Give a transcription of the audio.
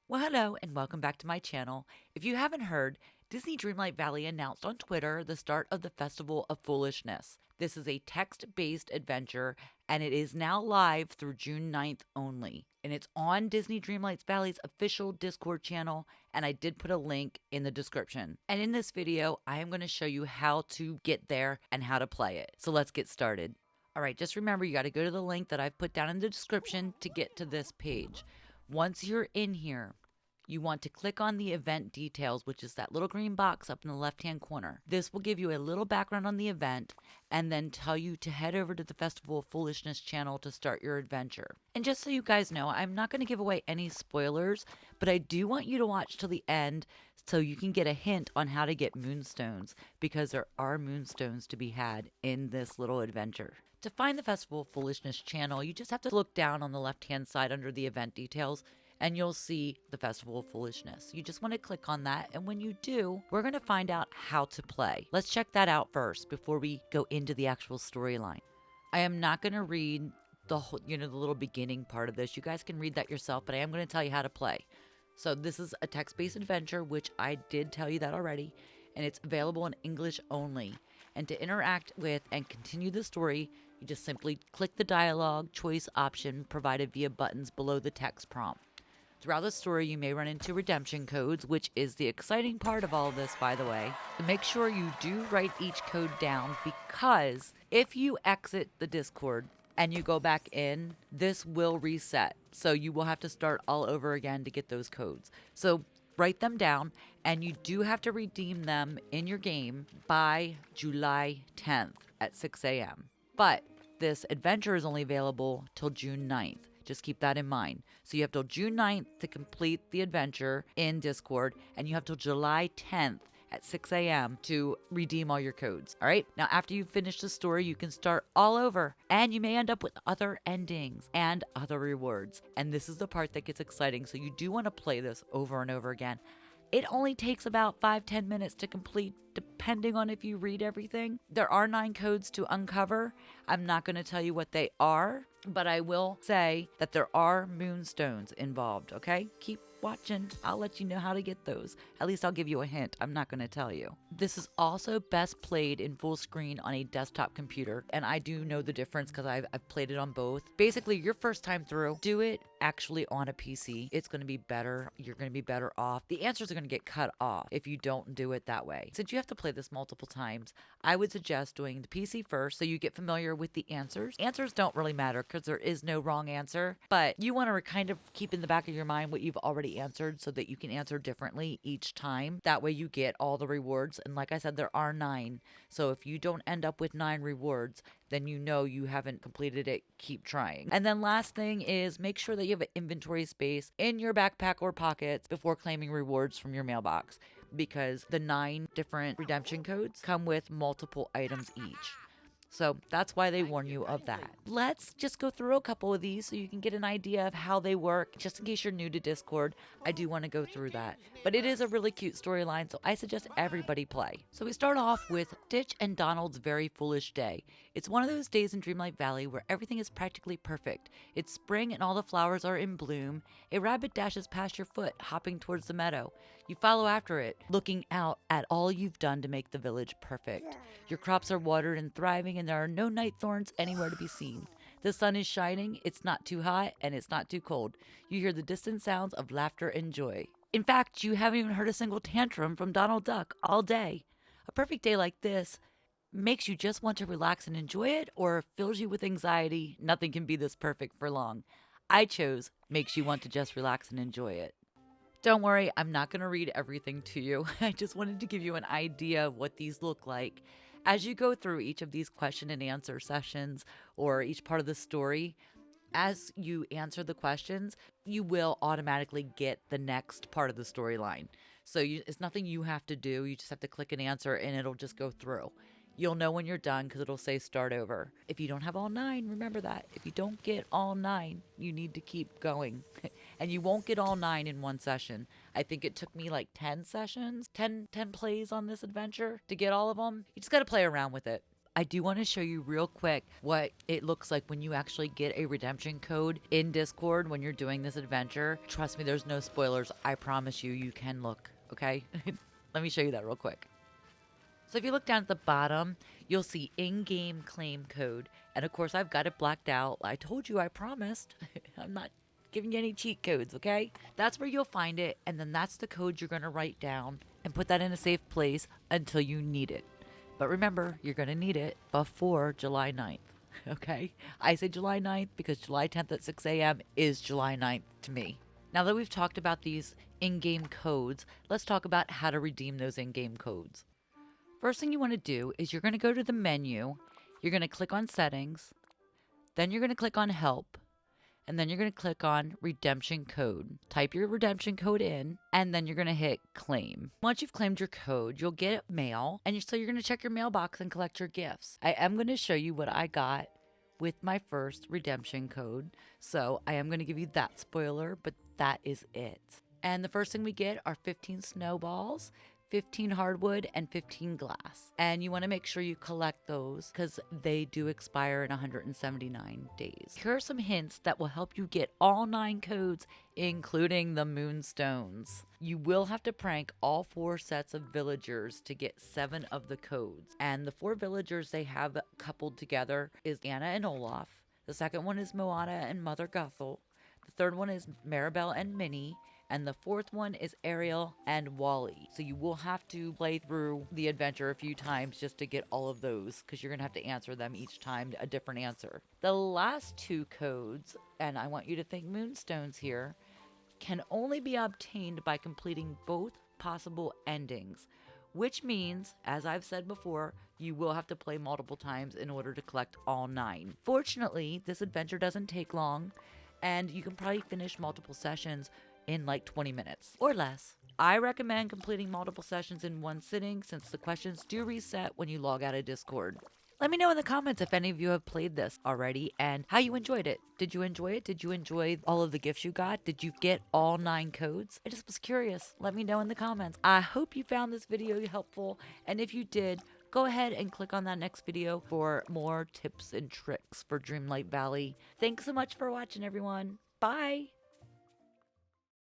Well, hello and welcome back to my channel. If you haven't heard, Disney Dreamlight Valley announced on Twitter the start of the Festival of Foolishness. This is a text-based adventure and it is now live through June 9th only. And it's on Disney Dreamlight Valley's official Discord channel, and I did put a link in the description. And in this video, I am going to show you how to get there and how to play it. So let's get started. All right, just remember you got to go to the link that I've put down in the description to get to this page. Once you're in here, you want to click on the event details, which is that little green box up in the left-hand corner. This will give you a little background on the event and then tell you to head over to the Festival of Foolishness channel to start your adventure. And just so you guys know, I'm not going to give away any spoilers, but I do want you to watch till the end so you can get a hint on how to get Moonstones, because there are Moonstones to be had in this little adventure. To find the Festival of Foolishness channel, you just have to look down on the left-hand side under the event details and you'll see the Festival of Foolishness. You just want to click on that, and when you do, we're going to find out how to play. Let's check that out first before we go into the actual storyline. I am not going to read the whole, the little beginning part of this. You guys can read that yourself, but I am going to tell you how to play. So this is a text-based adventure, which I did tell you that already, and it's available in English only. And to interact with and continue the story, you just simply click the dialogue choice option provided via buttons below the text prompt. Throughout the story, you may run into redemption codes, which is the exciting part of all of this, by the way. Make sure you do write each code down, because if you exit the Discord and you go back in, this will reset. So you will have to start all over again to get those codes. So write them down, and you do have to redeem them in your game by July 10th at 6 a.m. But this adventure is only available till June 9th. Just keep that in mind. So you have till June 9th to complete the adventure in Discord, and you have till July 10th at 6 a.m. to redeem all your codes. All right. Now, after you finish the story, you can start all over, and you may end up with other endings and other rewards. And this is the part that gets exciting. So you do want to play this over and over again. It only takes about 5-10 minutes to complete, depending on if you read everything. There are 9 codes to uncover. I'm not going to tell you what they are, but I will say that there are Moonstones involved, okay? Keep watching. I'll let you know how to get those. At least I'll give you a hint. I'm not going to tell you. This is also best played in full screen on a desktop computer, and I do know the difference because I've played it on both. Basically, your first time through, do it actually on a PC. It's going to be better. You're going to be better off. The answers are going to get cut off if you don't do it that way. Since you have to play this multiple times, I would suggest doing the PC first so you get familiar with the answers. Answers don't really matter because there is no wrong answer, but you want to kind of keep in the back of your mind what you've already answered so that you can answer differently each time. That way you get all the rewards. And like I said, there are 9. So if you don't end up with 9 rewards, then you know you haven't completed it. Keep trying. And then last thing is make sure that you have an inventory space in your backpack or pockets before claiming rewards from your mailbox, because the 9 different redemption codes come with multiple items each. So that's why they warn you of that. Let's just go through a couple of these so you can get an idea of how they work. Just in case you're new to Discord, I do want to go through that. But it is a really cute storyline, so I suggest everybody play. So we start off with Stitch and Donald's Very Foolish Day. It's one of those days in Dreamlight Valley where everything is practically perfect. It's spring and all the flowers are in bloom. A rabbit dashes past your foot, hopping towards the meadow. You follow after it, looking out at all you've done to make the village perfect. Your crops are watered and thriving, and there are no night thorns anywhere to be seen. The sun is shining, it's not too hot, and it's not too cold. You hear the distant sounds of laughter and joy. In fact, you haven't even heard a single tantrum from Donald Duck all day. A perfect day like this makes you just want to relax and enjoy it, or fills you with anxiety. Nothing can be this perfect for long. I chose makes you want to just relax and enjoy it. Don't worry, I'm not going to read everything to you. I just wanted to give you an idea of what these look like. As you go through each of these question and answer sessions or each part of the story, as you answer the questions, you will automatically get the next part of the storyline. So it's nothing you have to do. You just have to click an answer and it'll just go through. You'll know when you're done because it'll say start over. If you don't have all 9, remember that. If you don't get all 9, you need to keep going. And you won't get all 9 in one session. I think it took me like 10 sessions, 10 plays on this adventure to get all of them. You just got to play around with it. I do want to show you real quick what it looks like when you actually get a redemption code in Discord when you're doing this adventure. Trust me, there's no spoilers. I promise you, you can look, okay? Let me show you that real quick. So if you look down at the bottom, you'll see in-game claim code. And of course, I've got it blacked out. I told you, I promised. I'm not giving you any cheat codes, okay? That's where you'll find it. And then that's the code you're going to write down and put that in a safe place until you need it. But remember, you're going to need it before July 9th, okay? I say July 9th because July 10th at 6 a.m. is July 9th to me. Now that we've talked about these in-game codes, let's talk about how to redeem those in-game codes. First thing you want to do is you're going to go to the menu, you're going to click on settings, then you're going to click on help, and then you're going to click on redemption code. Type your redemption code in, and then you're going to hit claim. Once you've claimed your code, you'll get mail, and so you're going to check your mailbox and collect your gifts. I am going to show you what I got with my first redemption code, so I am going to give you that spoiler, but that is it. And the first thing we get are 15 snowballs, 15 hardwood, and 15 glass. And you want to make sure you collect those because they do expire in 179 days. Here are some hints that will help you get all 9 codes, including the Moonstones. You will have to prank all 4 sets of villagers to get 7 of the codes. And the 4 villagers they have coupled together is Anna and Olaf. The second one is Moana and Mother Guthel. The third one is Maribel and Minnie. And the fourth one is Ariel and Wally. So you will have to play through the adventure a few times just to get all of those because you're going to have to answer them each time a different answer. The last 2 codes, and I want you to think Moonstones here, can only be obtained by completing both possible endings, which means, as I've said before, you will have to play multiple times in order to collect all 9. Fortunately, this adventure doesn't take long, and you can probably finish multiple sessions in like 20 minutes or less. I recommend completing multiple sessions in one sitting since the questions do reset when you log out of Discord. Let me know in the comments if any of you have played this already and how you enjoyed it. Did you enjoy it? Did you enjoy all of the gifts you got? Did you get all 9 codes? I just was curious. Let me know in the comments. I hope you found this video helpful, and if you did, go ahead and click on that next video for more tips and tricks for Dreamlight Valley. Thanks so much for watching, everyone. Bye!